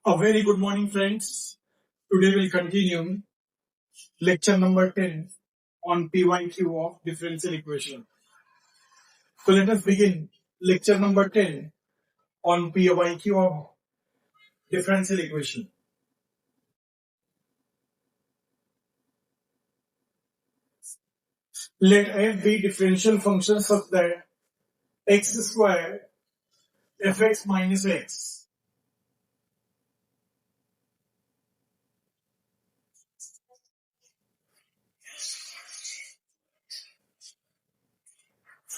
A very good morning, friends. Today we'll continue lecture number 10 on PYQ of differential equation. So let us begin lecture number 10 on PYQ of differential equation. Let f be differential function such that x square fx minus x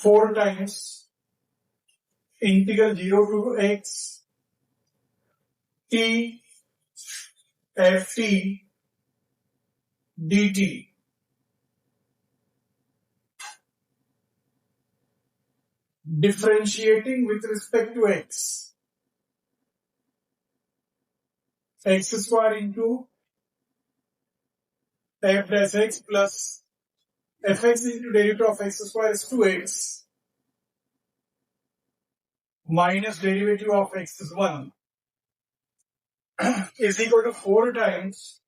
four times integral 0 to x t ft dt differentiating with respect to x square into f dash x plus fx into derivative of x square is 2x minus derivative of x is 1 is equal to 4 times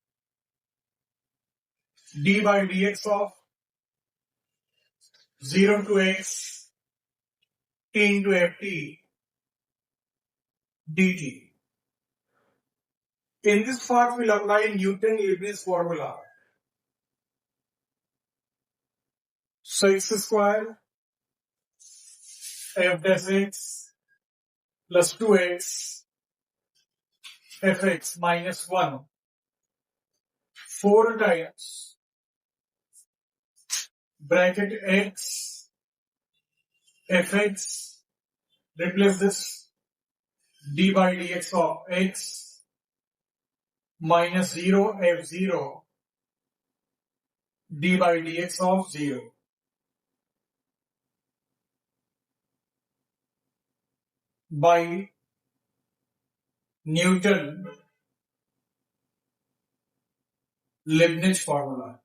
d by dx of 0 to x t into ft dt. In this part, we'll apply Newton-Leibniz formula. So x square f dash x plus 2x fx minus 1 4 times bracket x fx replace this d by dx of x minus 0 f0 d by dx of 0 by Newton-Leibniz formula.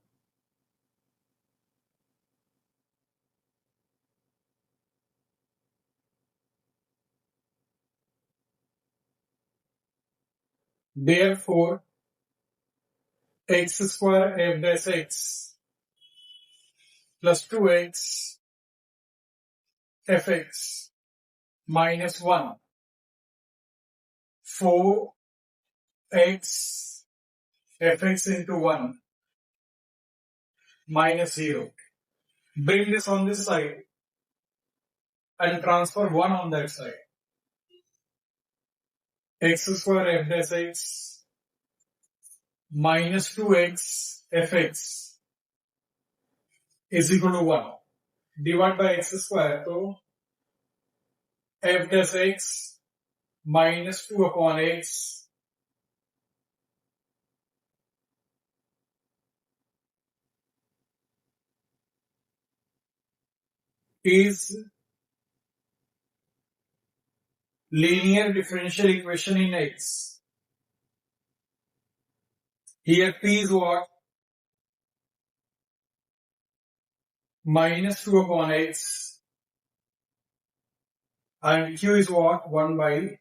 Therefore, x square f dash x plus 2x fx minus 1 4x fx into 1 minus 0. Bring this on this side and transfer 1 on that side. X square f dash x minus 2x fx is equal to 1. Divide by x square, so f dash x minus 2 upon x is linear differential equation in x. Here p is what? Minus 2 upon x and q is what? 1 by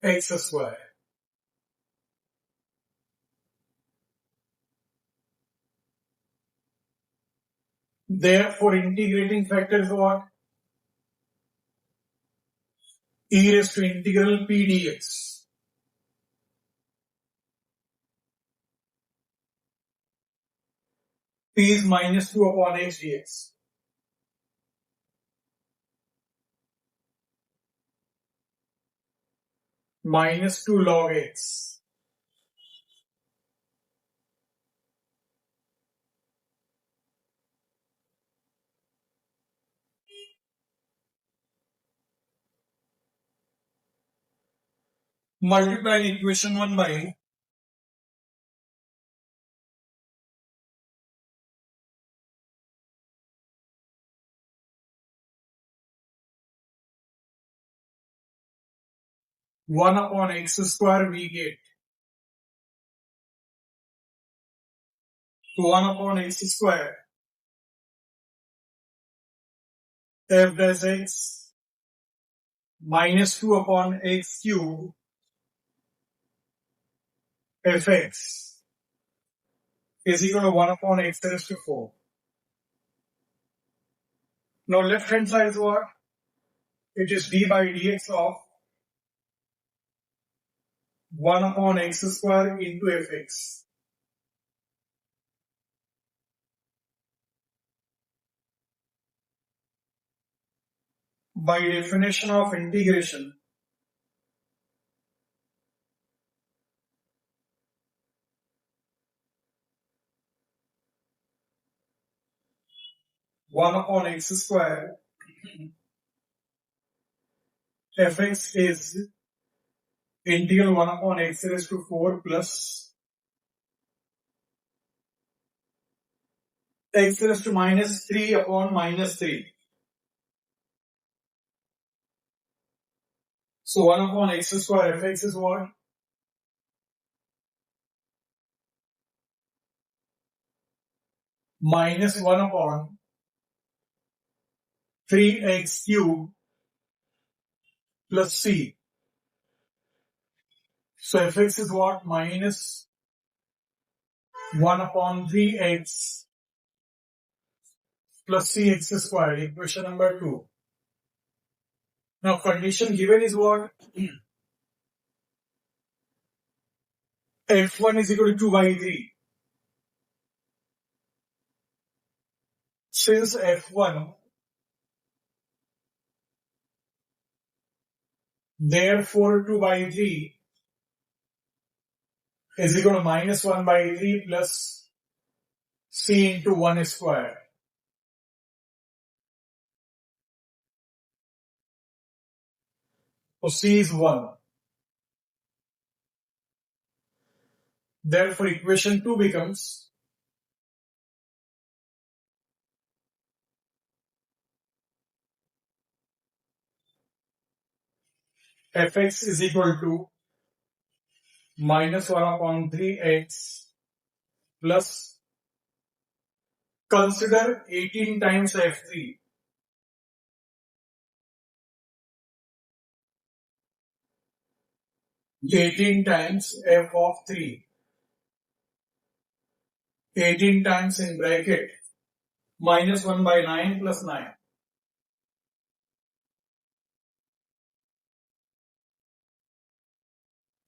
x square. Therefore, integrating factor is what? E raised to integral p dx. P is minus 2 upon x dx. Minus 2 log x. Multiply equation 1 by 1 upon x square we get 1 upon x square f dash x minus 2 upon x cube fx is equal to 1 upon x raised to 4. Now left hand side is what? It is d by dx of 1 upon x square into fx. By definition of integration, one upon x square fx is integral 1 upon x raised to 4 plus x raised to minus 3 upon minus 3. So 1 upon x square fx is what? Minus 1 upon 3x cube plus c. So fx is what? Minus 1 upon 3x plus cx squared, equation number 2. Now condition given is what? f1 is equal to 2 by 3. Since f1, therefore 2 by 3 is equal to minus 1 by 3 plus c into 1 square. So c is 1. Therefore equation 2 becomes fx is equal to minus 1 upon 3x plus, consider 18 times f3. 18 times f of 3. 18 times in bracket minus 1 by 9 plus 9.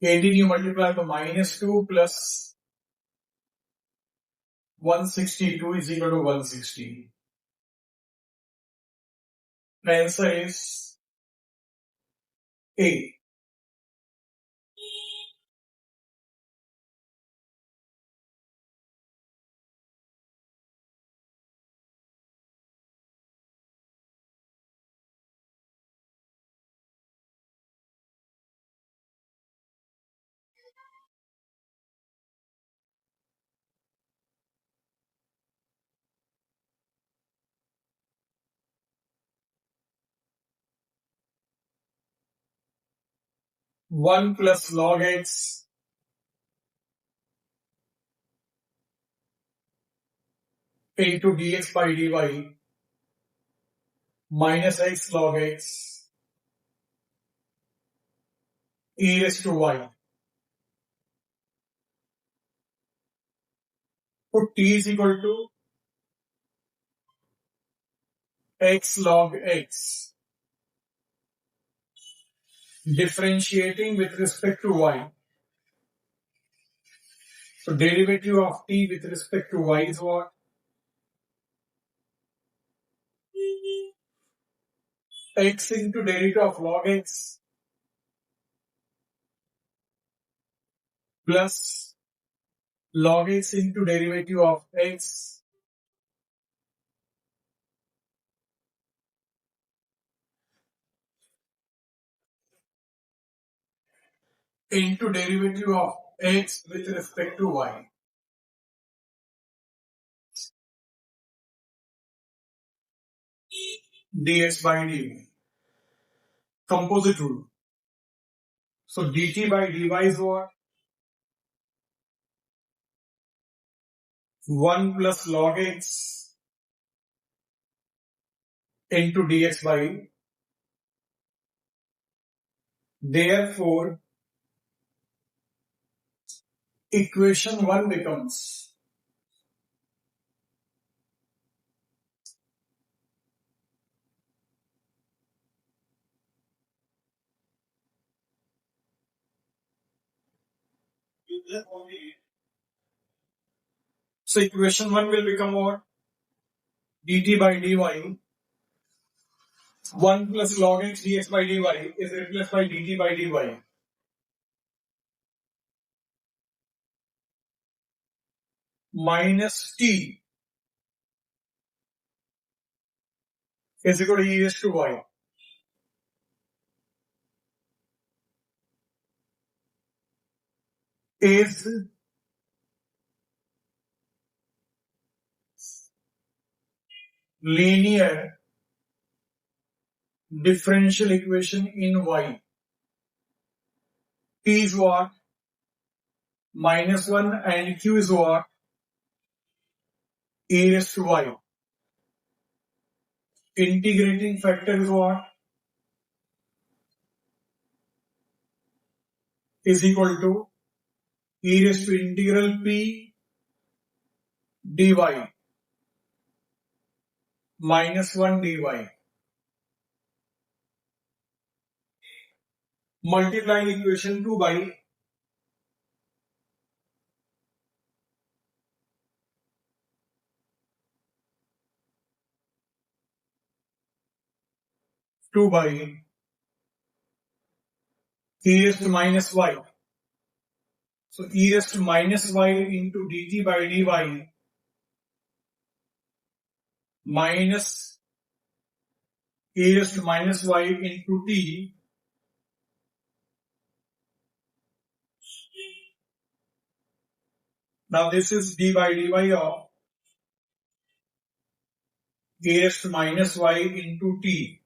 18 you multiply by minus 2 plus 162 is equal to 160. The answer is A. One plus log x into dx by dy minus x log x e raised to y. Put t is equal to x log x. Differentiating with respect to y. So derivative of t with respect to y is what? X into derivative of log x plus log x into derivative of x into derivative of x with respect to y. Dx by dy. Composite rule. So dt by dy is what? 1 plus log x into dx by Therefore, equation 1 becomes so equation 1 will become what? dt by dy 1 plus log x dx by dy is replaced by dt by dy minus t is equal to e raised to y. Is linear differential equation in y. P is what? Minus 1 and q is what? E raised to y. Integrating factor is what? Is equal to e raised to integral p dy minus 1 dy. Multiplying equation 2 by e raised to minus y. So e raised to minus y into dt by dy minus e raised to minus y into t now this is d by dy of e raised to minus y into t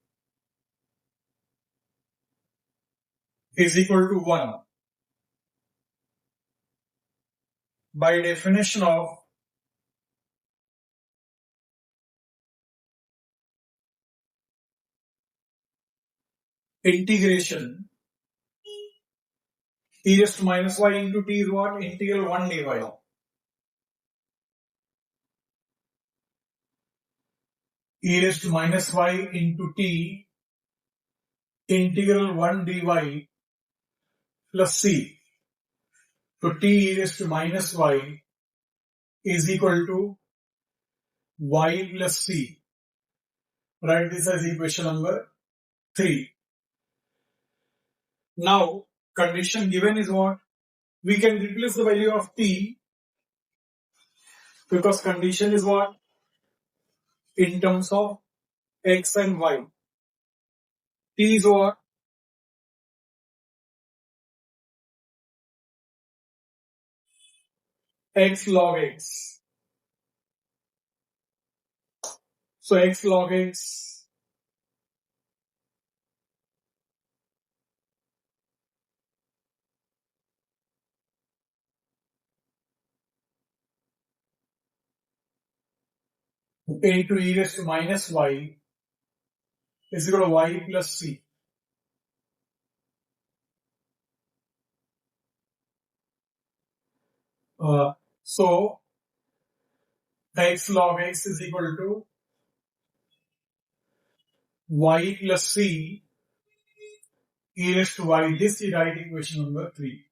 is equal to 1. By definition of integration, e raised to minus y into t is what? Integral 1 dy. E raised to minus y into t integral 1 dy plus c. So t e raised to minus y is equal to y plus c. Write this as equation number 3. Now, condition given is what? We can replace the value of t because condition is what? In terms of x and y. T is what? X log x. So x log x into e raised to minus y is equal to y plus c. So x log x is equal to y plus c e raised to y. This is right equation number 3.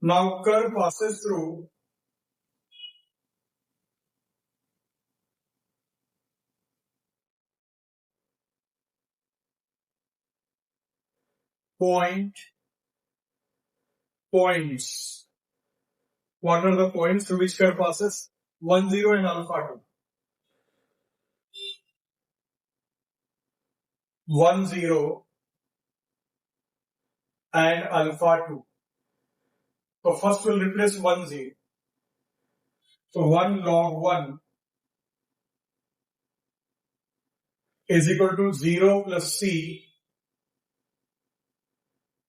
Now curve passes through points. What are the points through which curve passes? 1, 0 and alpha 2. 1, 0 and alpha 2. So first we'll replace 1, 0. So 1 log 1 is equal to 0 plus c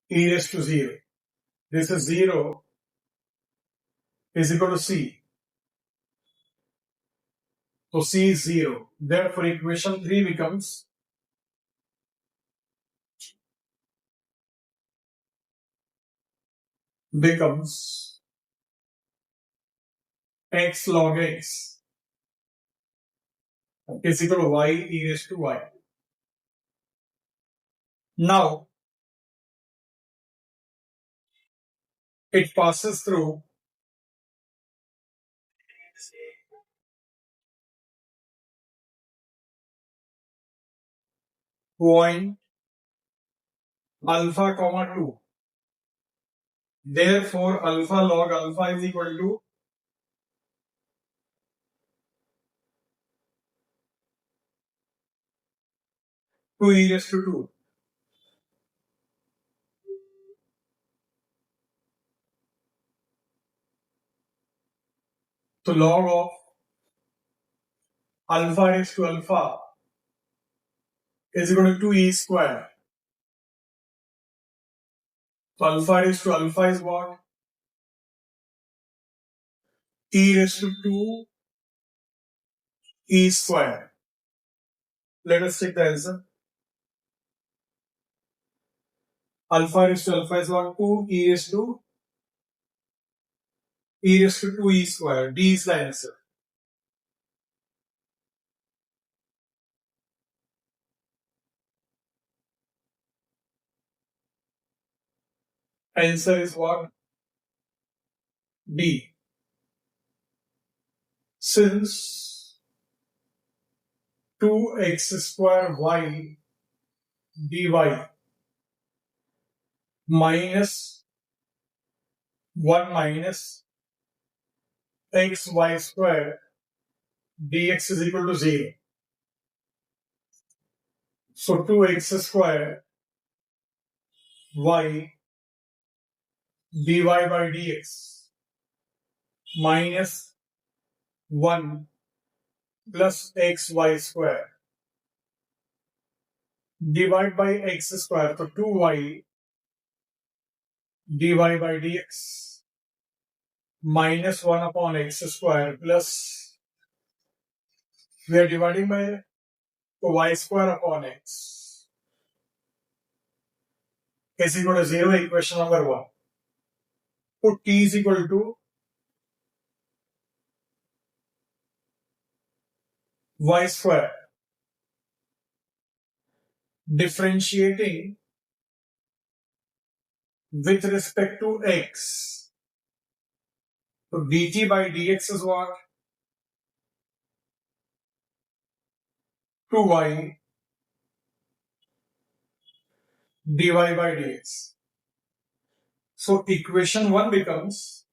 e raised to 0. This is 0 is equal to c. So C is 0. Therefore, equation 3 becomes x log x is equal to y e raised to y. Now, it passes through point alpha comma 2. Therefore, alpha log alpha is equal to 2 e raised to 2. So log of alpha raised to alpha is equal to 2e square. So alpha raised to alpha is what? E raised to 2 e square. Let us check the answer. Alpha raised to alpha is what? 2 e raised to 2 e square. D is the answer. Answer is what? D. Since 2x square y dy minus 1 minus xy square dx is equal to 0. So 2x square y dy by dx minus 1 plus xy square. Divide by x square. So 2y dy by dx minus 1 upon x square plus we are dividing by y square upon x is equal to 0. Equation number 1. Put t is equal to y square. Differentiating with respect to x. So dt by dx is what? 2y dy by dx. So equation 1 becomes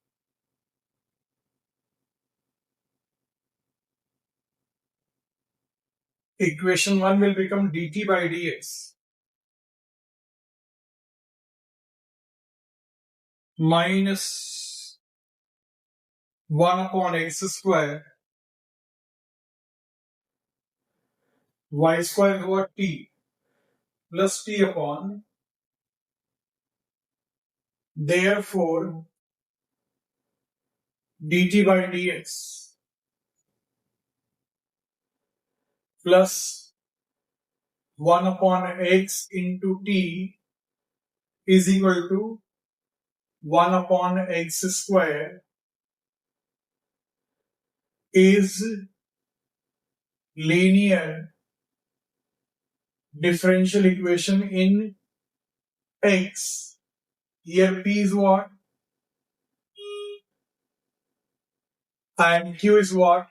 equation 1 will become dt by dx minus 1 upon x square y square is what? T plus t upon therefore dt by dx plus 1 upon x into t is equal to 1 upon x square is linear differential equation in x. Here p is what? And q is what?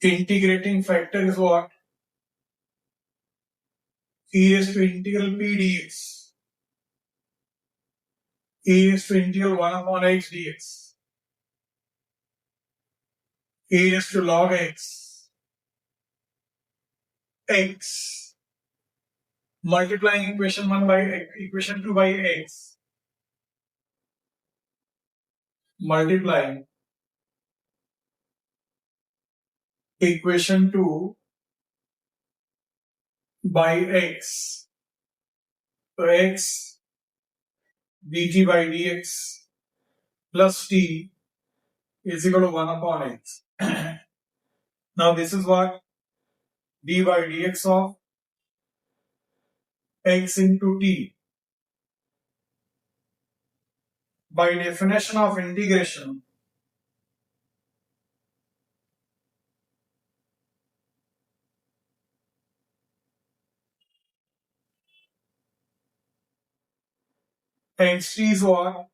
Integrating factor is what? E raised to integral p dx. E raised to integral 1 upon x dx. E raised to log x. X multiplying equation 1 by equation 2 by x multiplying equation 2 by x. So x dt by dx plus t is equal to 1 upon x. Now this is what dy dx of x into t. By definition of integration, xt is what?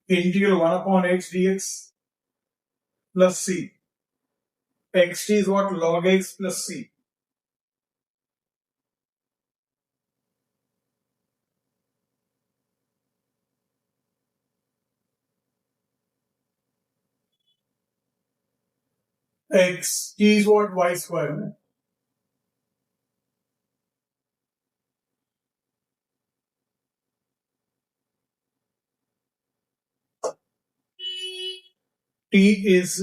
Integral 1 upon x dx plus c. xt is what? Log x plus c. X t is what? Y square. T is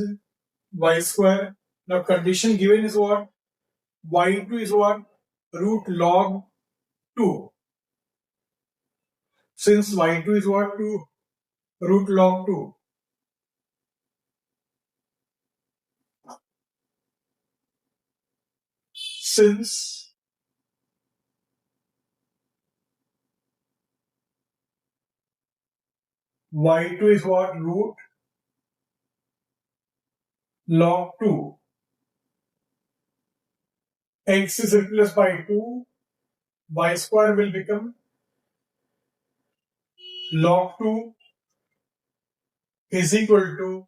y square. Now condition given is what? Y2 is what? Root log 2. Since y2 is what? 2 root log 2. Since y2 is what? Root log 2. X is replaced by 2. Y square will become log 2 is equal to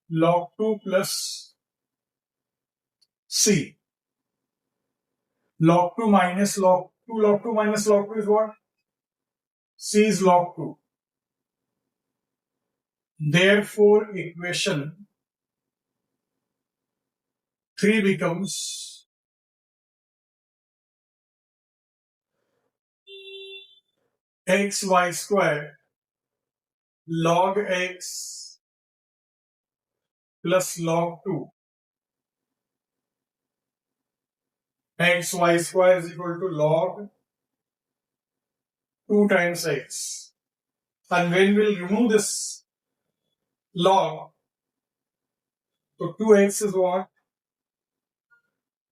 log 2 plus c. Log 2 minus log 2. Log 2 minus log 2 is what? C is log 2. Therefore, equation 3 becomes xy square log x plus log 2. Xy square is equal to log 2 times x. And when we'll remove this log, so 2x is what?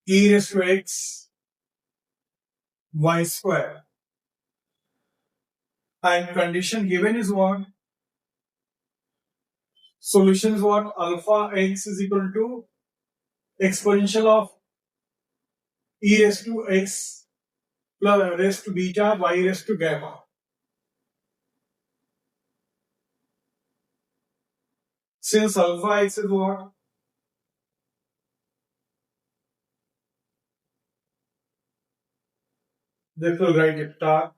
E raised to x y square. And condition given is what? Solution is what? Alpha x is equal to exponential of e raised to x plus raised to beta y raised to gamma. Since alpha x is what? Therefore, we'll write it star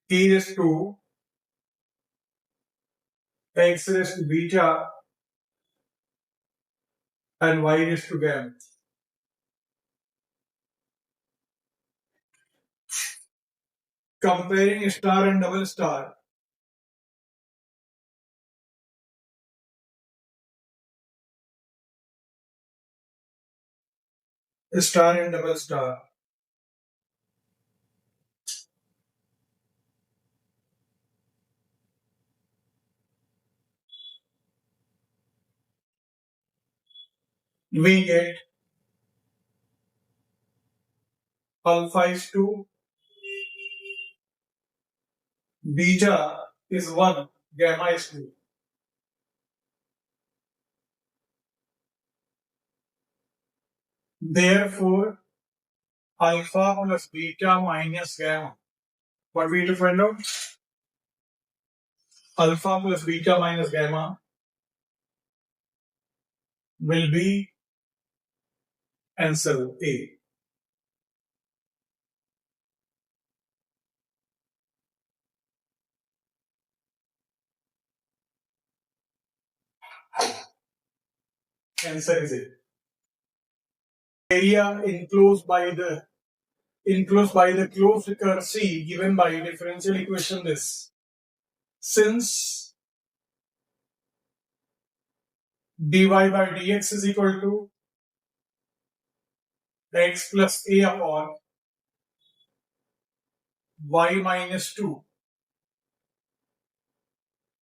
e raised to x raised to beta and y raised to gamma. Comparing star and double star. Star and double star. We get alpha is 2, beta is 1, gamma is 2. Therefore, alpha plus beta minus gamma. What we need to find out? Alpha plus beta minus gamma will be answer A. Answer is A. Area enclosed by the closed curve C given by differential equation this. Since dy by dx is equal to x plus a upon y minus 2.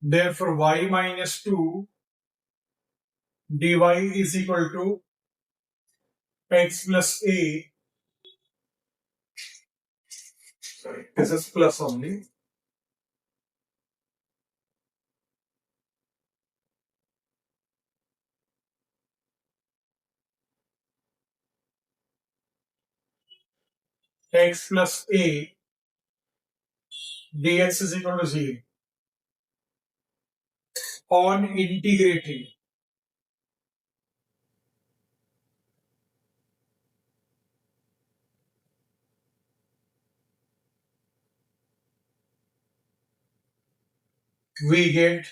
Therefore, y minus 2 dy is equal to x plus a. Sorry, this is plus only. X plus a dx is equal to 0. On integrating, we get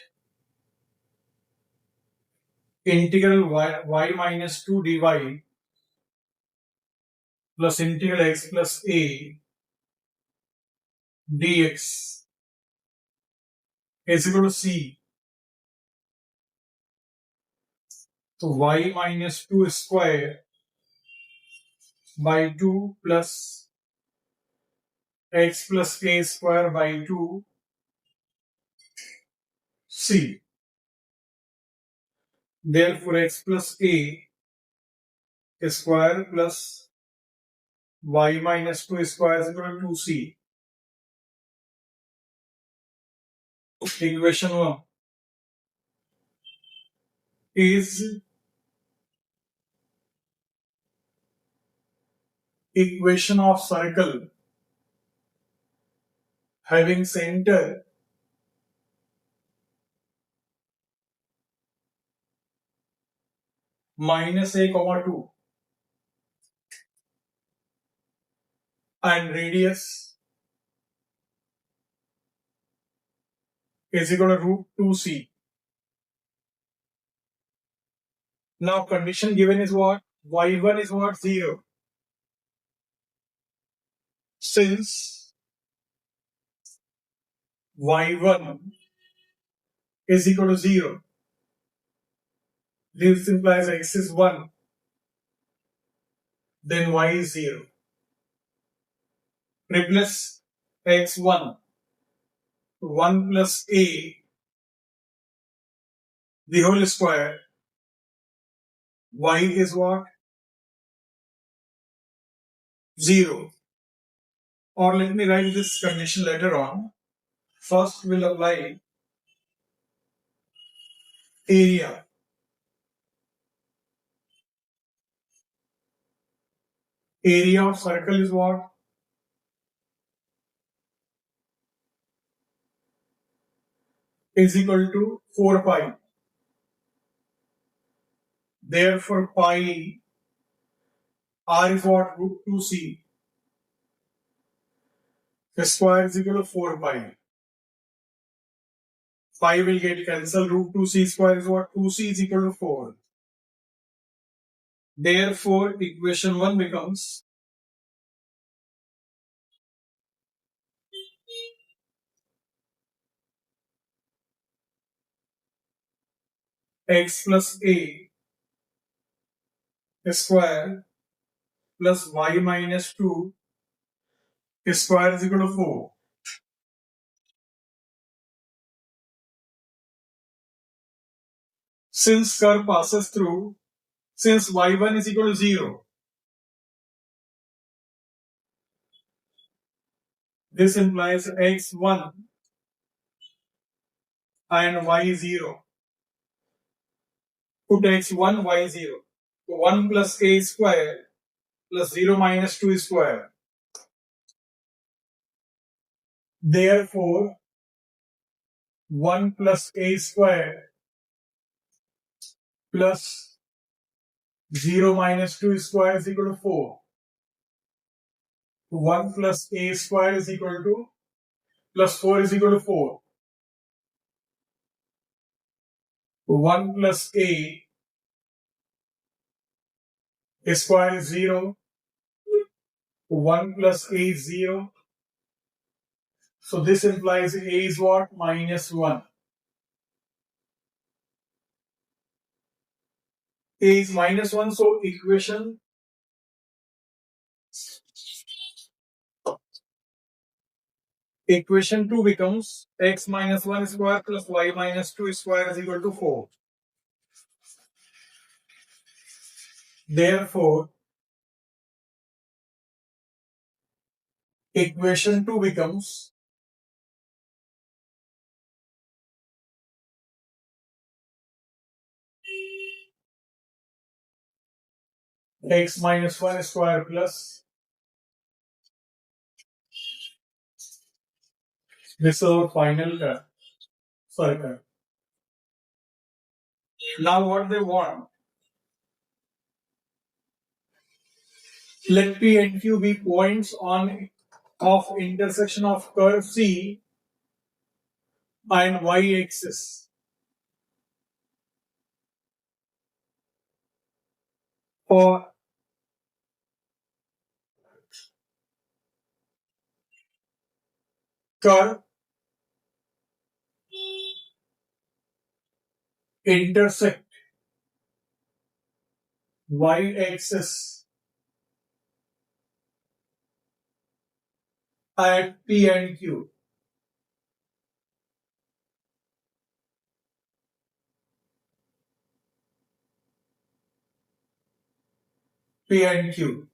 integral y minus 2 dy plus integral x plus a dx is equal to c. So y minus 2 square by 2 plus x plus a square by 2 c. Therefore, x plus a square plus y minus 2 square is equal to 2c. Equation 1 is equation of circle having center minus a comma 2 and radius is equal to root 2c. Now condition given is what? Y1 is what? 0. Since y1 is equal to 0, this implies x is 1, then y is 0. Replace x1, 1 plus a, the whole square. Y is what? 0. Or let me write this condition later on. First we'll apply area. Area of circle is what? Is equal to 4 pi. Therefore, pi r is what? Root 2c. The square is equal to 4 pi. Pi will get cancelled. Root 2c square is what? 2c is equal to 4. Therefore, equation 1 becomes x plus a square plus y minus 2 square is equal to 4. Since curve passes through, since y1 is equal to 0, this implies x1 and y0. Put x1, y0. 1 plus a square plus 0 minus 2 square. Therefore, 1 plus a square plus 0 minus 2 square is equal to 4. 1 plus a square is equal to plus 4 is equal to 4. 1 plus a square is 0. 1 plus a is 0. So this implies a is what? Minus 1. A is minus 1, so equation Equation 2 becomes x minus 1 square plus y minus 2 square is equal to 4. Therefore, equation 2 becomes x minus 1 square plus this is our final circle. Now what they want, let P and Q be points on of intersection of curve C and y axis for curve intersect y axis at P and Q. P and Q.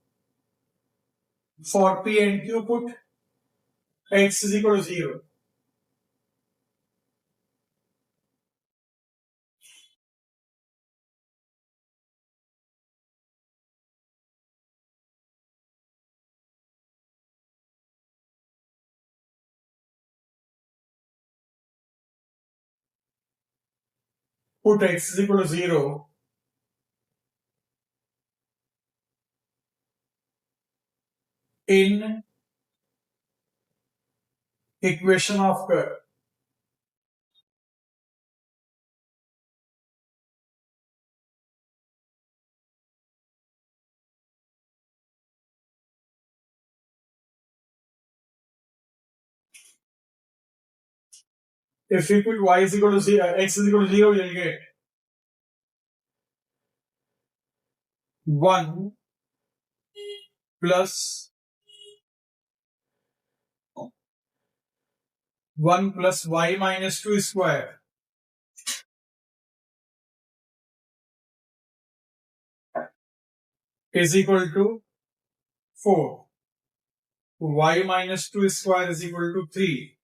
For P and Q, put x is equal to 0. Put x is equal to 0 in equation of curve. If we put y is equal to 0, x is equal to 0, you'll get 1 plus 1 plus y minus 2 square is equal to 4. Y minus 2 square is equal to 3.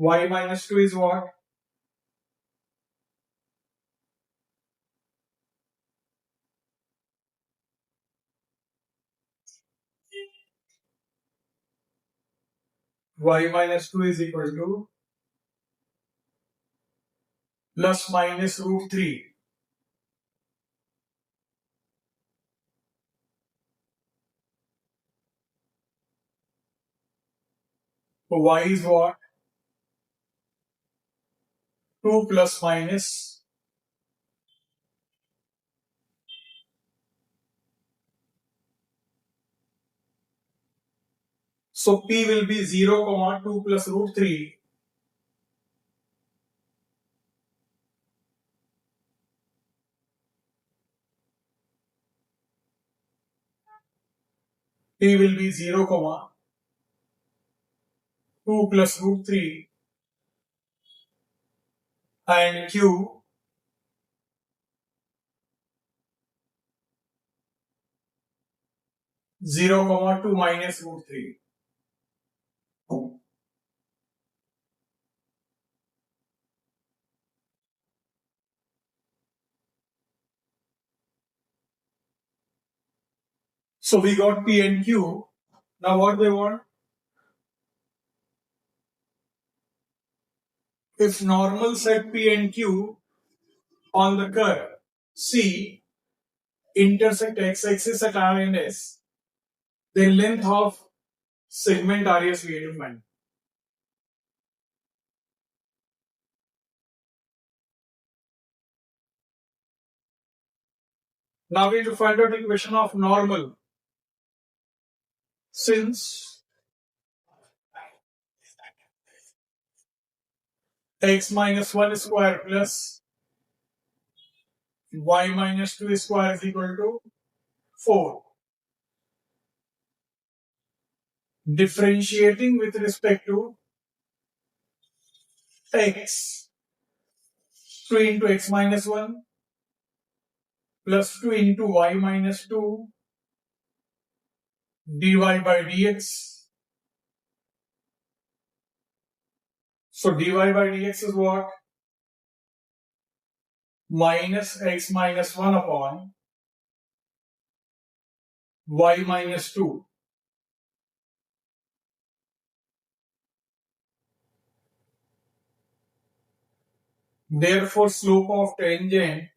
Y minus 2 is what? Y minus 2 is equal to plus minus root 3. So y is what? 2 plus minus. So p will be 0, 2 plus root 3. P will be 0, 2 plus root 3 and Q 0, 2 minus root 3. So we got P and Q. Now what they want? If normal set P and Q on the curve C intersect x-axis at R and S, then length of segment RS we have to find. Now we have to find out the equation of normal. Since x minus 1 square plus y minus 2 square is equal to 4. Differentiating with respect to x, 2 into x minus 1 plus 2 into y minus 2 dy by dx. So dy by dx is what? Minus x minus 1 upon y minus 2. Therefore, slope of tangent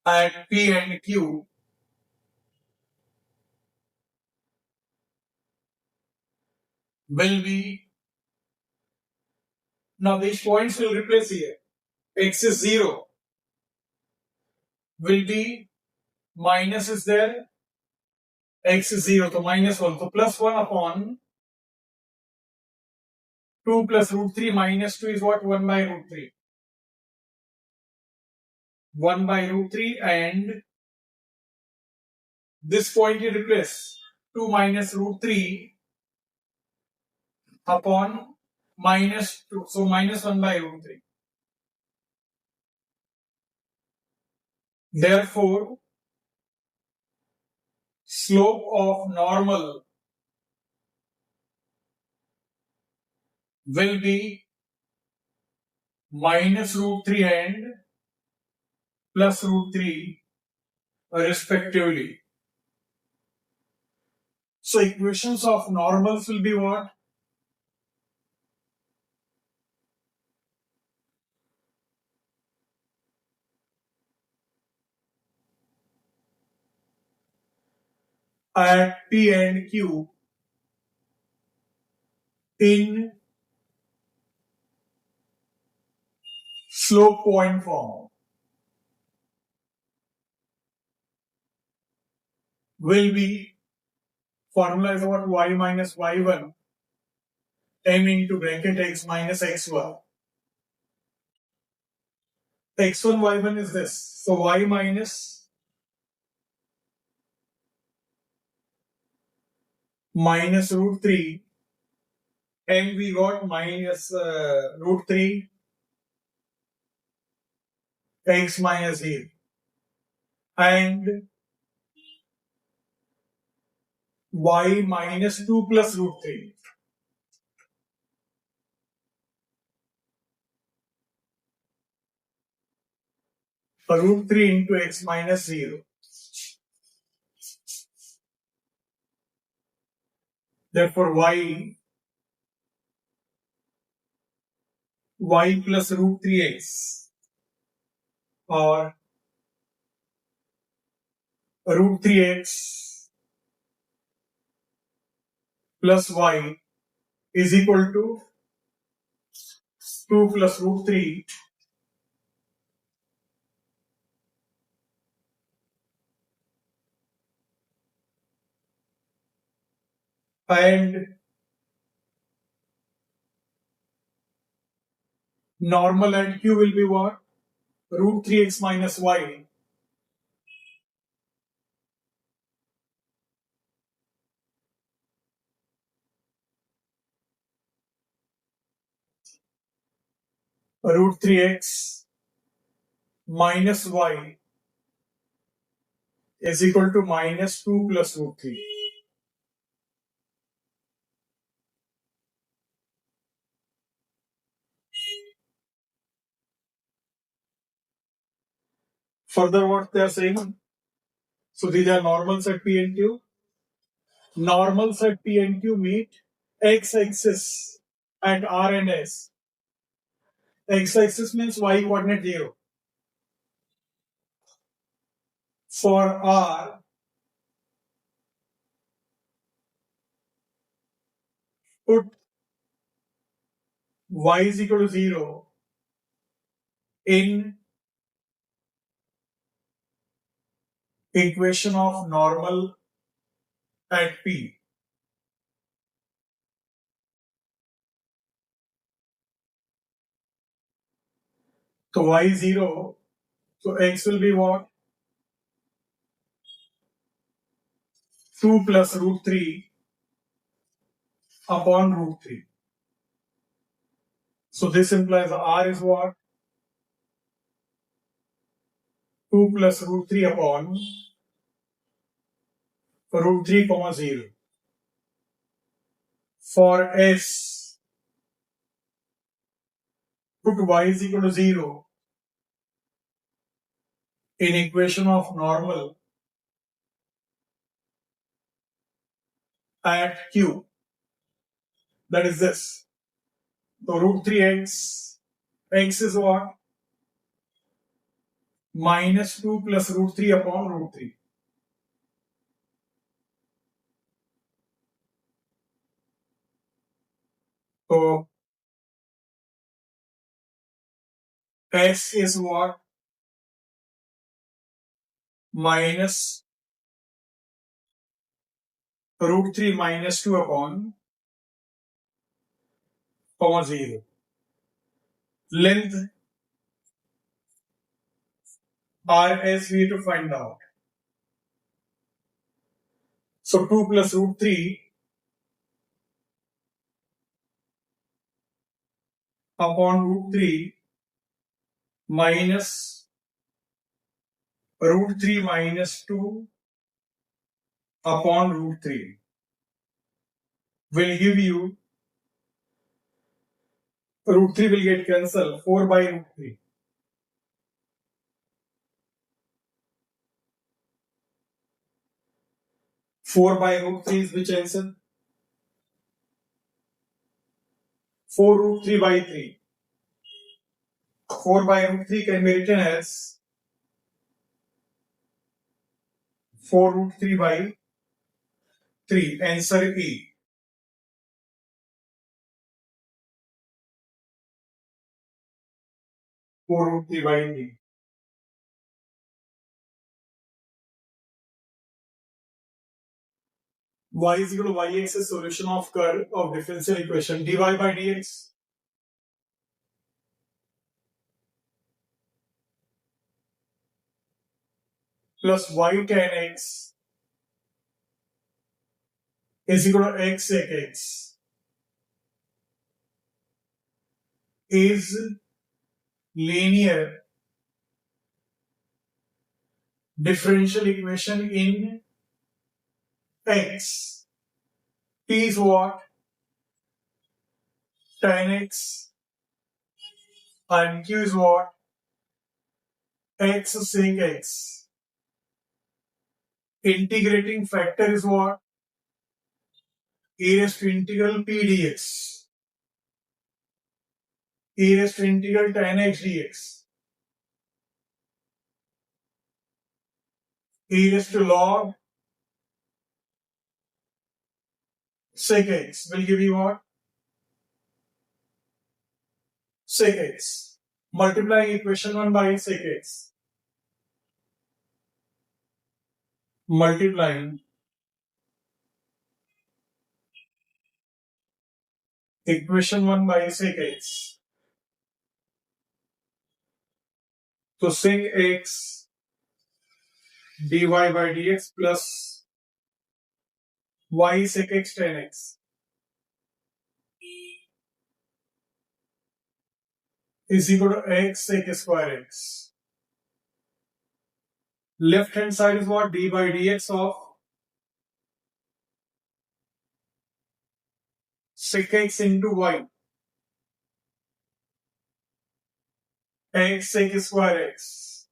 at P and Q will be, now these points will replace here. X is 0, will be, minus is there, x is 0, so minus 1. So plus 1 upon 2 plus root 3 minus 2 is what? 1 by root 3. 1 by root 3, and this point you replace 2 minus root 3 upon minus 2. So minus 1 by root 3. Therefore, slope of normal will be minus root 3 and plus root 3 respectively. So equations of normals will be what? At P and Q in slope point form will be, formula is what? Y minus y1 m into bracket x minus x1. x1 y1 is this. So y minus root 3, and we got minus root 3 x minus 0, and y minus 2 plus root 3. Root 3 into x minus 0. Therefore, y plus root 3x or root 3x plus y is equal to 2 plus root 3 and normal at q will be what? Root 3x minus y root 3x minus y is equal to minus 2 plus root 3. Further, what they are saying? So these are normals at P and Q. Normals at P and Q meet x-axis at R and S. X-axis means y coordinate 0. For R, put y is equal to 0 in equation of normal at P. So y 0 So x will be what? 2 plus root 3 upon root 3. So this implies r is what? 2 plus root 3 upon root 3 comma 0. For s, put y is equal to 0 in equation of normal at q. That is this. So root 3x, x is what? Minus 2 plus root 3 upon root 3. So s is what? Minus root 3 minus 2 upon comma 0. Length rs we have to find out. So 2 plus root 3 upon root 3 minus root 3 minus 2 upon root 3 will give you root 3 will get cancelled 4 by root 3. 4 by root 3 is which answer? 4 root 3 by 3. 4 by root 3 can be written as 4 root 3 by 3. Answer E. 4 root 3 by 3. Y is equal to yx is solution of curve of differential equation dy by dx plus y tan x is equal to x sec x is linear differential equation in x. P is what? Tan x and Q is what? X sec x. Integrating factor is what? E raised to integral P dx. E raised to integral tan x dx. E raised to log sec x will give you what? Sec x. Multiplying equation 1 by sec x. Multiplying equation 1 by sec x. So sec x dy by dx plus y sec x tan x is equal to x sec square x. Left hand side is what? D by dx of sec x into y. X sec square x.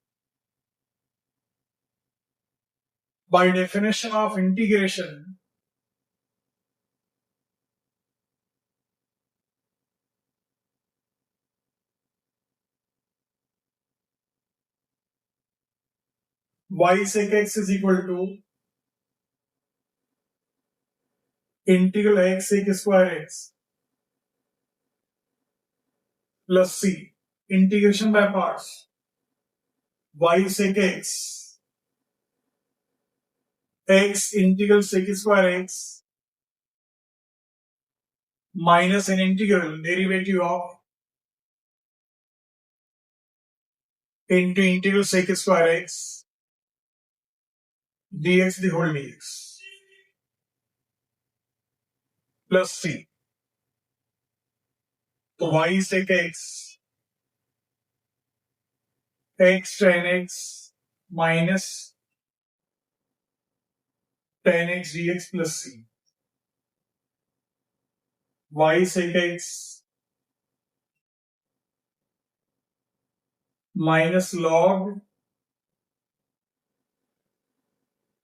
By definition of integration, y sec x is equal to integral x sec square x plus c. Integration by parts. Y sec x integral sec square x minus an integral derivative of into integral sec square x dx the whole dx plus c. So y sec x tan x minus tan x dx plus c. Y sec x minus log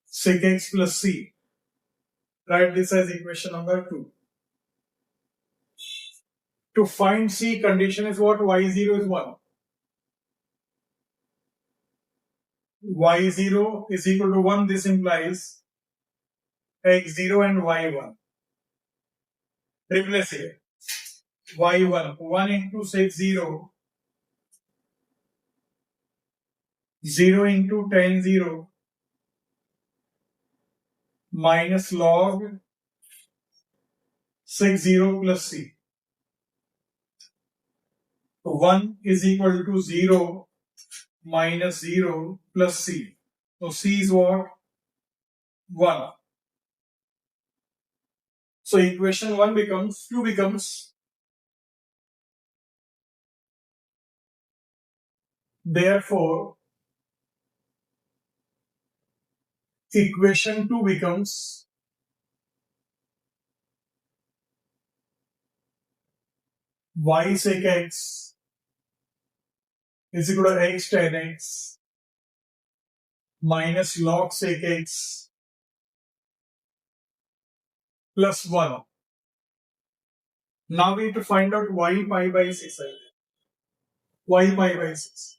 sec x plus c. Write this as equation number 2. To find c, condition is what? Y0 is 1. Y0 is equal to 1. This implies x0 and y1. Replace here. Y1. 1 into sec 0. 0 into tan 0 minus log sec 0 plus c. 1 is equal to 0 minus 0 plus c. So c is what? 1. So equation 1 becomes, 2 becomes, therefore, equation 2 becomes y sec x is equal to x tan x minus log sec x plus 1. Now we need to find out y pi by 6. Y pi by 6.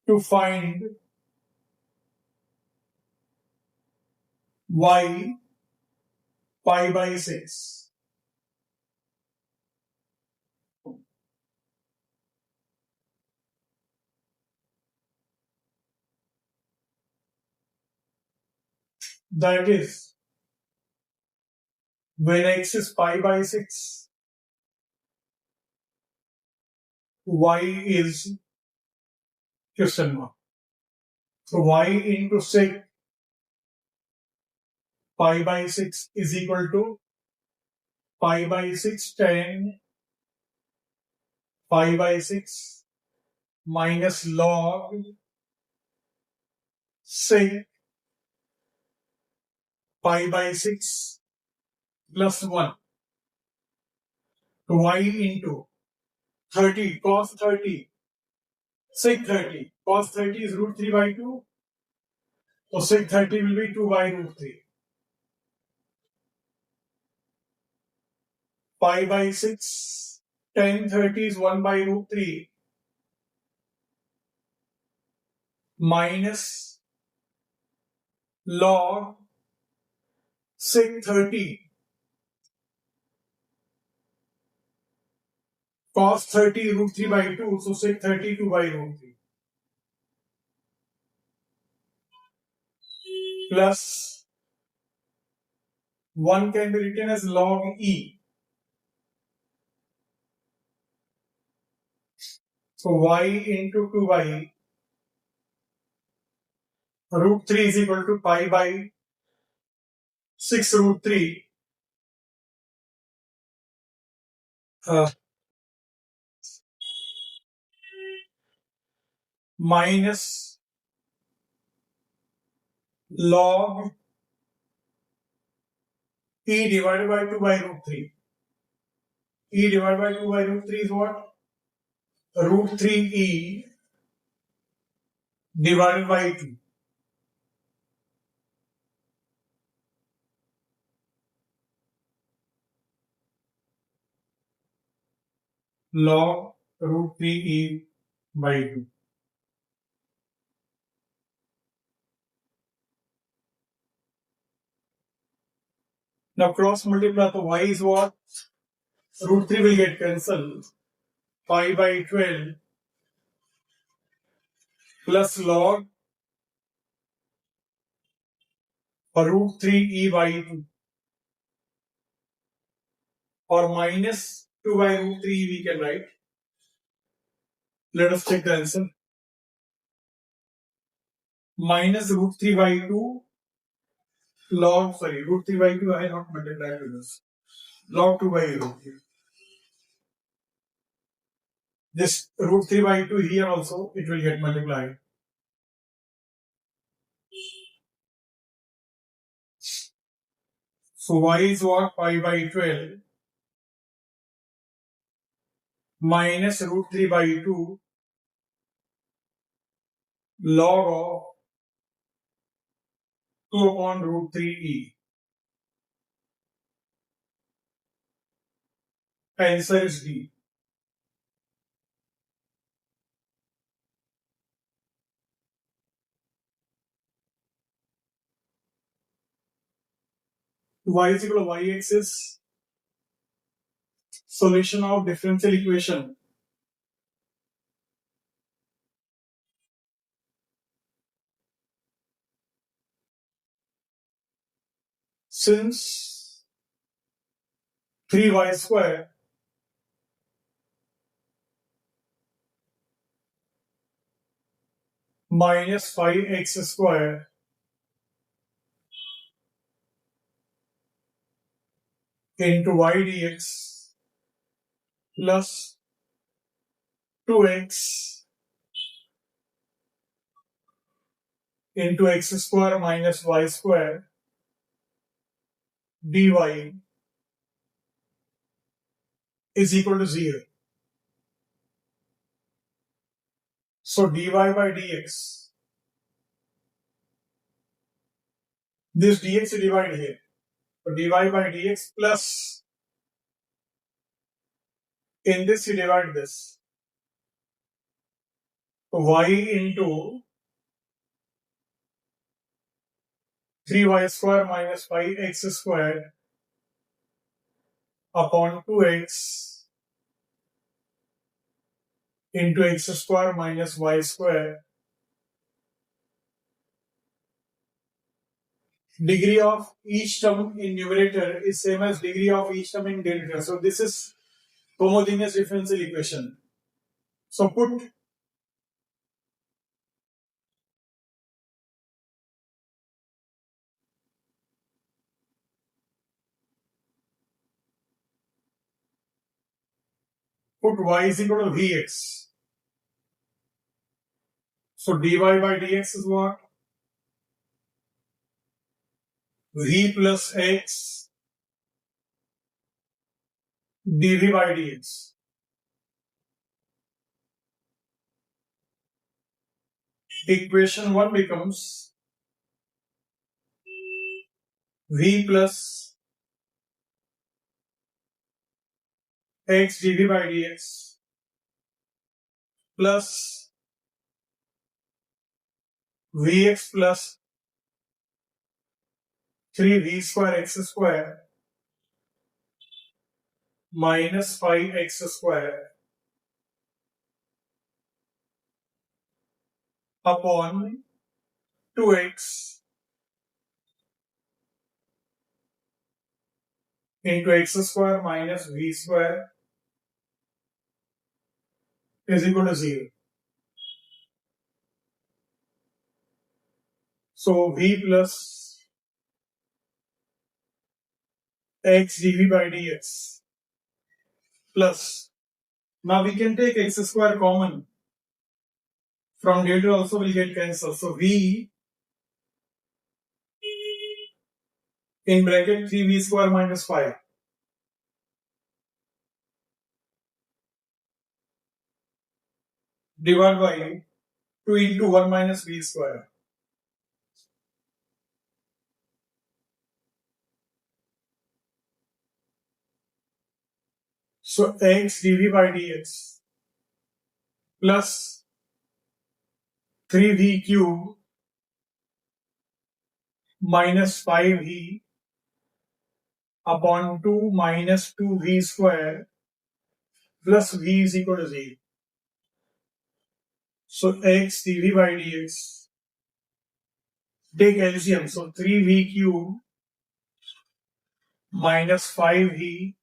To find y pi by 6. That is, when x is pi by 6, y is question mark. So y into sec pi by 6 is equal to pi by 6 tan pi by 6 minus log sec pi by 6 plus 1 to y into 30 cos 30 sec 30. Cos 30 is root 3 by 2. So sec 30 will be 2 by root 3. Pi by 6 tan 30 is 1 by root 3 minus log sec 30 cos 30 root 3 by 2. So sec 30 2 by root 3 plus 1 can be written as log e. So y into 2y root 3 is equal to pi by 6 root 3 minus log e divided by 2 by root 3. E divided by 2 by root 3 is what? Root 3e divided by 2. Log root 3e by 2. Now cross multiply, so y is what? Root 3 will get cancelled. Pi by 12 plus log root 3e by 2 or minus 2 by root 3 we can write. Let us check the answer. Minus root 3 by 2 root 3 by 2 I have not multiplied with this. Log 2 by root 3. This root 3 by 2 here also it will get multiplied. So y is what? Pi by 12 minus root 3 by 2 log of 2 upon root 3e. Answer is D. Y is equal to y-axis. Solution of differential equation. Since 3y square minus 5x square into y dx plus 2x into x square minus y square dy is equal to 0. So dy by dx, this dx is divided here. So dy by dx plus, in this you divide this, y into 3y square minus 5x square upon 2x into x square minus y square. Degree of each term in numerator is same as degree of each term in denominator. So this is homogeneous differential equation. So put y is equal to vx. So dy by dx is what? V plus x dv by dx. Equation 1 becomes v plus x dv by dx plus vx plus 3v square x square minus 5x square upon 2x into x square minus v square is equal to 0. So v plus x dv by dx plus, now we can take x square common. From denominator also will get cancelled. So v in bracket 3v square minus 5 divided by 2 into 1 minus v square. So x dv by dx plus 3v cube minus 5v upon 2 minus 2v square plus v is equal to 0. So x dv by dx, take LCM. So 3v cube minus 5v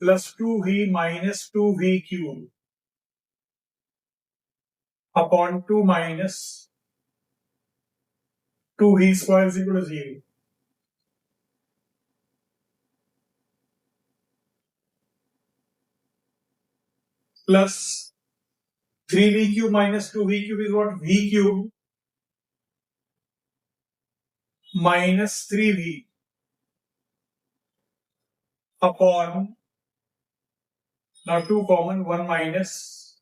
plus 2v minus 2v cube upon 2 minus 2v square is equal to 0. Plus 3v cube minus 2v cube is what? V cube minus 3v upon, now 2 common, 1 minus,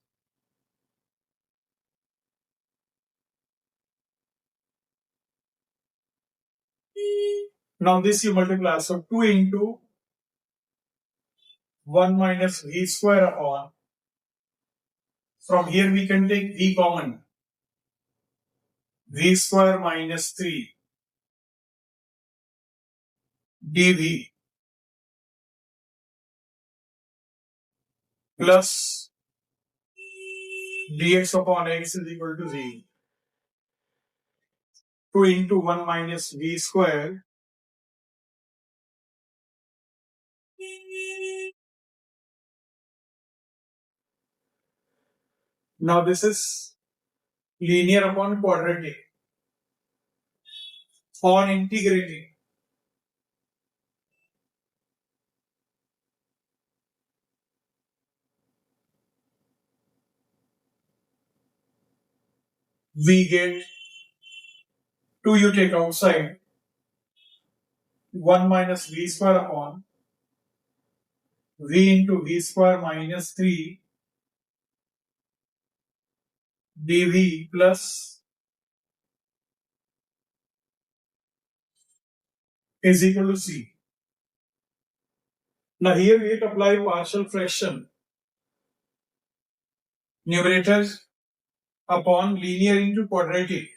now this you multiply, so 2 into 1 minus v square upon, from here we can take v common, v square minus 3 dv plus dx upon x is equal to 0. 2 into 1 minus v square now this is linear upon quadratic. On integrating, we get 2 you take outside, 1 minus v square upon v into v square minus 3 dv plus is equal to c. Now here we have to apply partial fraction. Numerator upon linear into quadratic.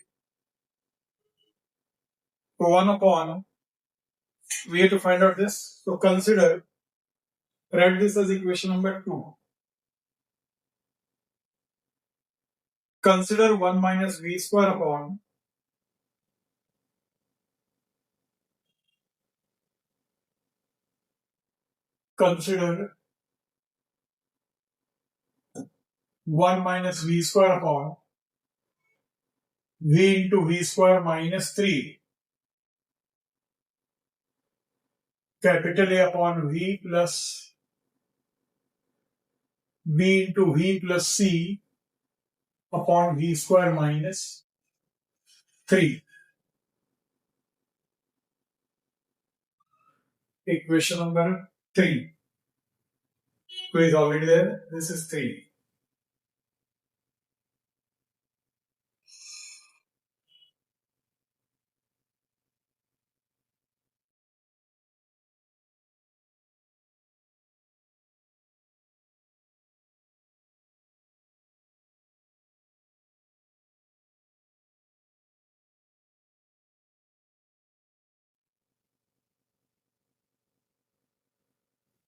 So 1 upon, we have to find out this. So consider, write this as equation number 2. Consider 1 minus v square upon consider 1 minus v square upon v into v square minus 3 capital A upon v plus b into v plus c upon v square minus 3. Equation number 3. 2 is already there. This is 3.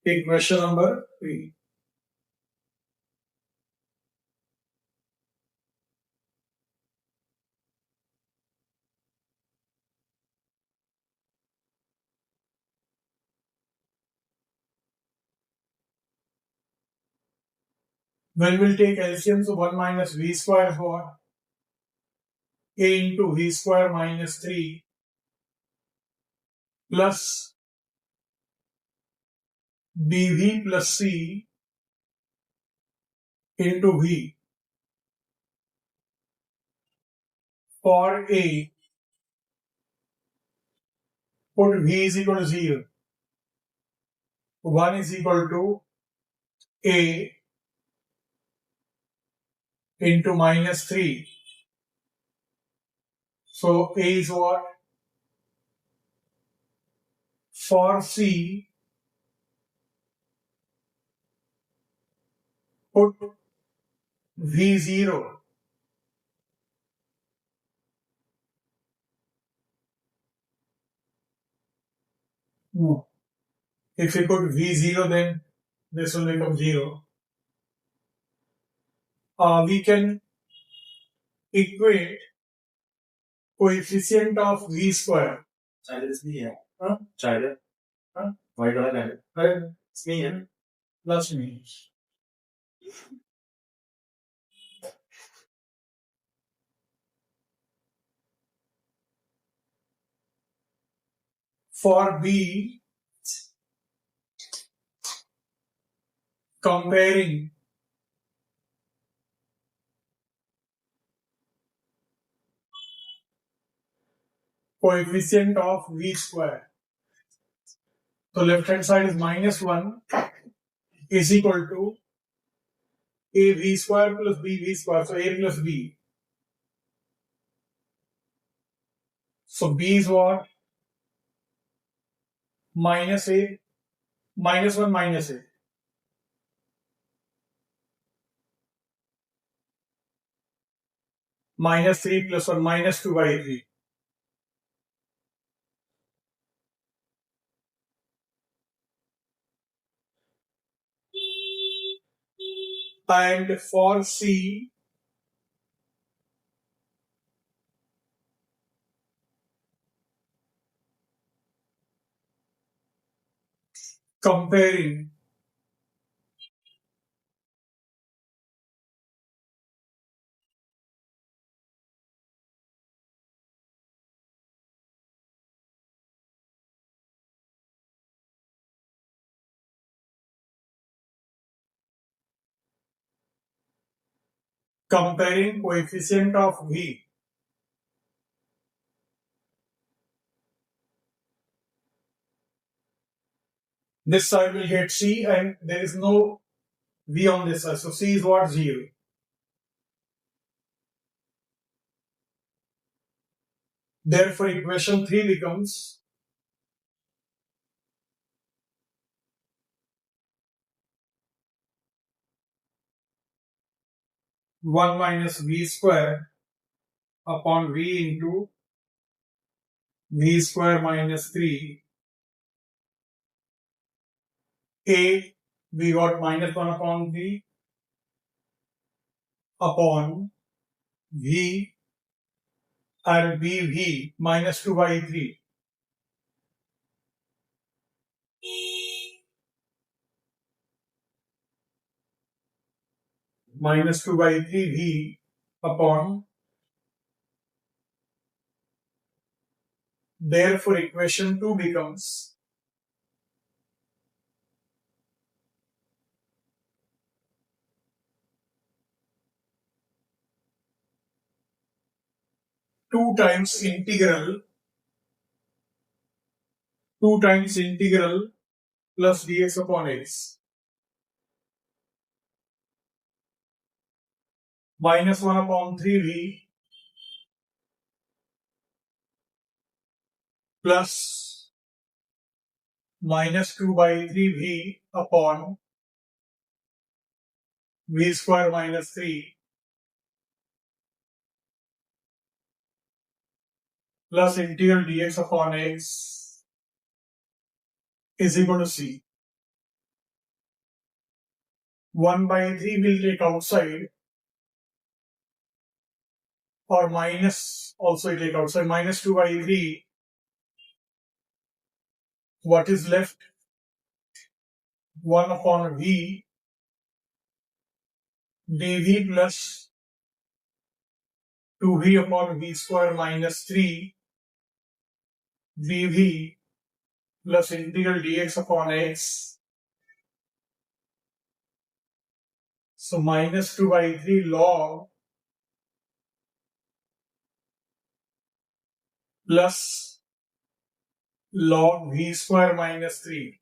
Equation number 3. When we'll take LCM, so 1 minus v square for a into v square minus 3 plus bv plus c into v. For a, put v is equal to 0. 1 is equal to a into minus 3. So a is what? For c, put v0. No. If you put v0, then this will become 0. We can equate coefficient of v square. Child is me, yeah. Huh? Child. Huh? Why do I like it? Right? It's me, yeah. plus me. For B, comparing coefficient of V square. So left hand side is -1 is equal to A V square plus B V square. So A plus B. So B is what? Minus A, -1 minus A. -3 plus 1 -2 by 3. And for C, comparing coefficient of V. This side will get C and there is no V on this side. So C is what? 0. Therefore, equation 3 becomes one minus V square upon V into V square minus 3. A, we got -1 upon V upon V and BV -2 by 3. -2 by 3 V upon. Therefore, equation 2 becomes two times integral plus dx upon x. -1 upon 3V plus -2 by 3V upon V square minus 3 plus integral dx upon x is equal to C. 1 by 3 will take outside, or minus also take outside. -2 by 3, what is left? 1 upon V dV plus 2V upon V square minus 3 dV plus integral dx upon x. So -2 by 3 log plus log V square minus 3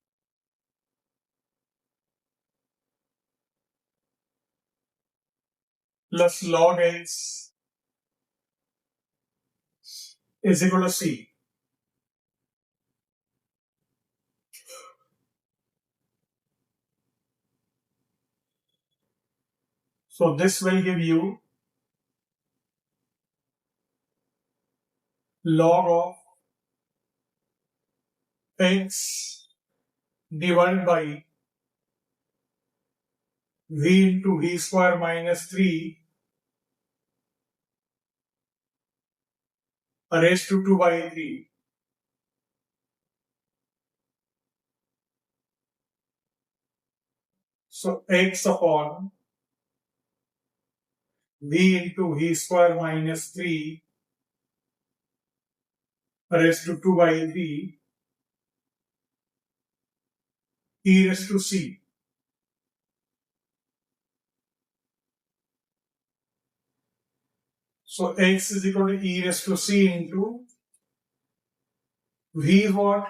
plus log x is equal to C. So this will give you log of x divided by V into V square minus 3 raised to 2 by 3. So x upon v into v square minus 3 raised to 2 by 3 e raised to c. So x is equal to e raised to c into v is what?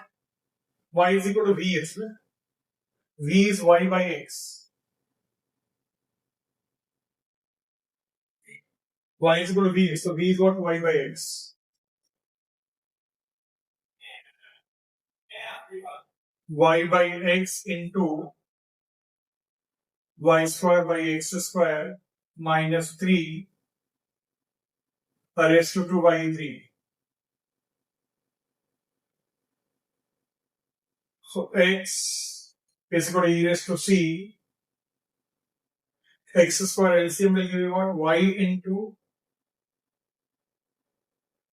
Y is equal to v, isn't it? V is y by x. Y is equal to v, so v is what? Y by x. Y by x into y square by x square minus 3 raised to 2 by 3. So x is equal to e raised to c. X square LCM will give you what? Y into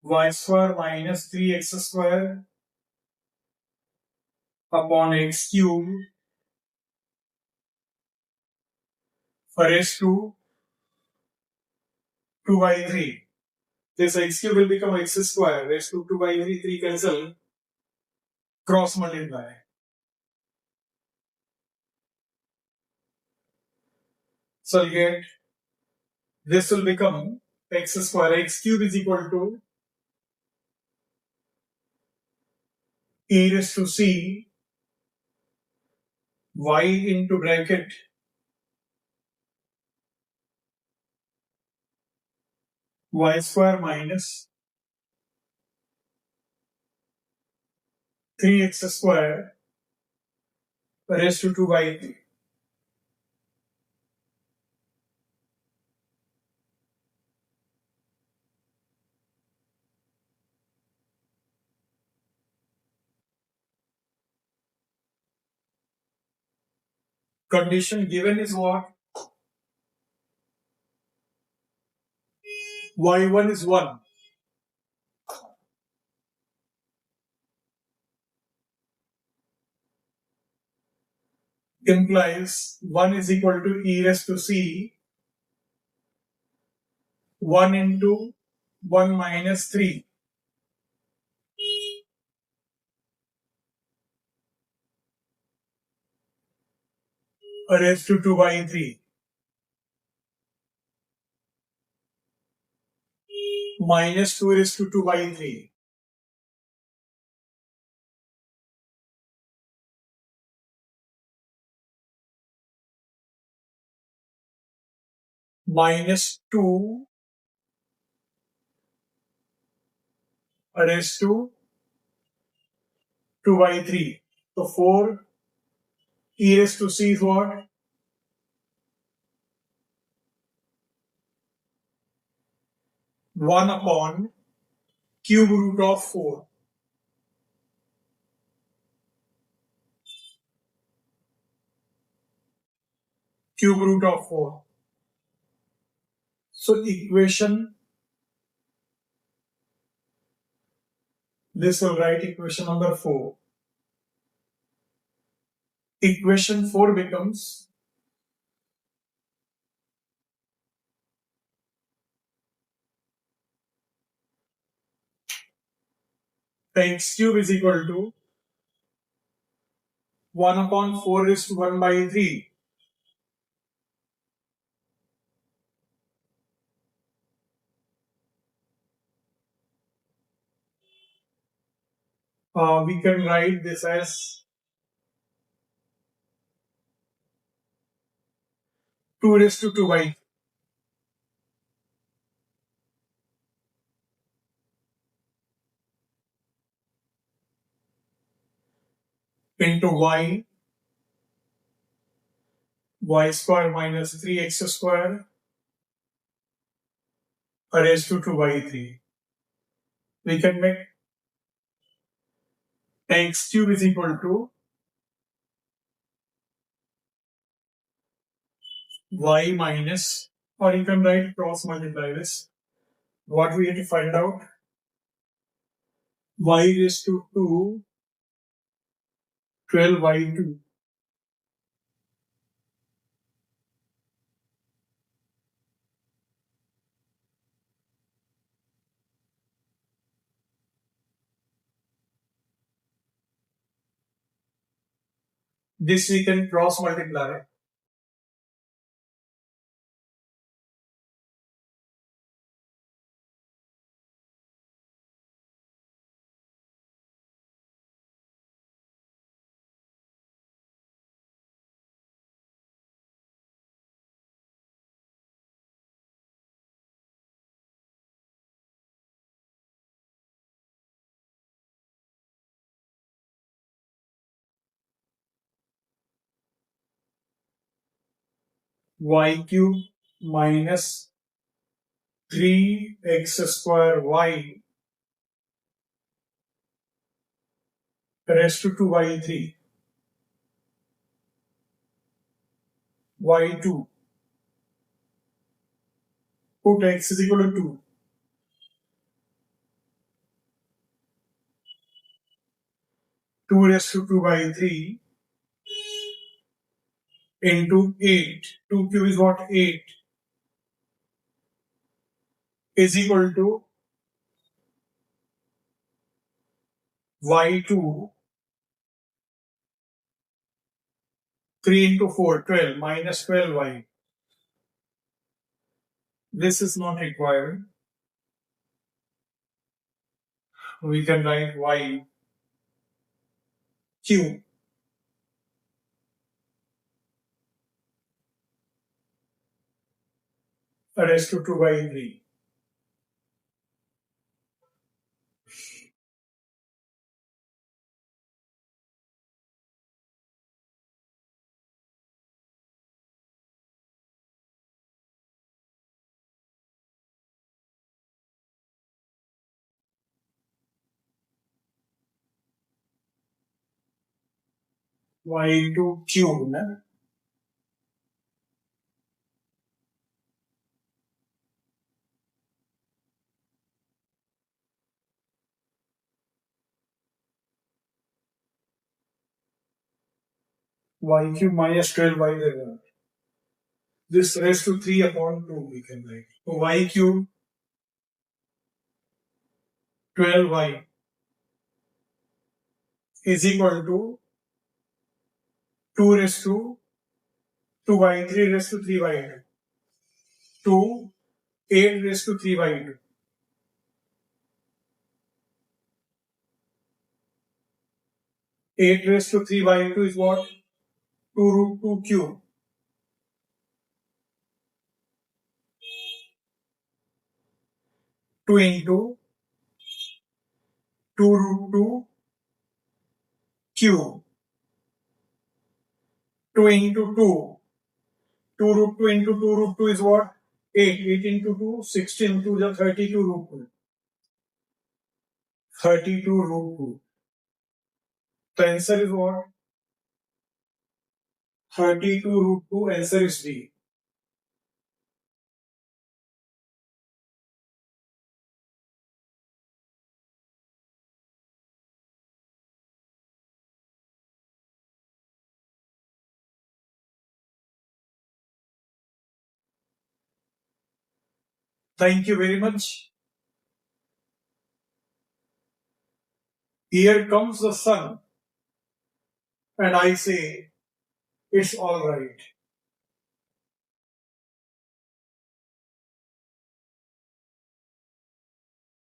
y square minus 3x square upon x cube raised to 2 by 3. This x cube will become x square raised to 2 by 3, 3 cancel, cross multiply. So you get this will become x square, x cube is equal to e raised to c y into bracket y square minus 3x square raised to 2 by 3. Condition given is what? Y1 is 1. Implies 1 is equal to e raised to c 1 into 1 minus 3 raised to 2 by 3 minus 2 raised to 2 by 3 minus 2 raised to 2 by 3. So 4 e raised to c is what? 1 upon cube root of 4. Cube root of 4. So equation, this will write equation number 4. Equation 4 becomes x cube is equal to 1 upon 4 raised to 1 by 3. We can write this as 2 raised to 2 by into y square minus 3x square raised to 2 by 3. We can make x cube is equal to y minus, or you can write cross multiply this. What we have to find out? Y raised to 2, 12 by 2 This we can cross multiply. Y cube minus 3x square y raised to 2y3. Y2. Put x is equal to 2. 2 raised to 2 by 3 into 8. 2 cube is what? 8 is equal to y2 3 into 4 12 minus 12y. This is not required. We can write y cube raised to 2 by 3. Y2 cube. Na? Y cube minus 12y there. This raised to 3 upon 2 we can write. So y cube 12y is equal to 2 raised to 2y 3 raised to 3y 2 8 raised to 3y 2. 8 raised to 3y 2 is what? 2 root 2 cube. 2 into 2 root 2 cube. 2 into 2. 2 root 2 into 2 root 2 is what? 8. 8 into 2, 16 into the 32 root 2. 32 root 2. The answer is what? 32 root 2. Answer is D. Thank you very much. Here comes the sun, and I say, it's all right.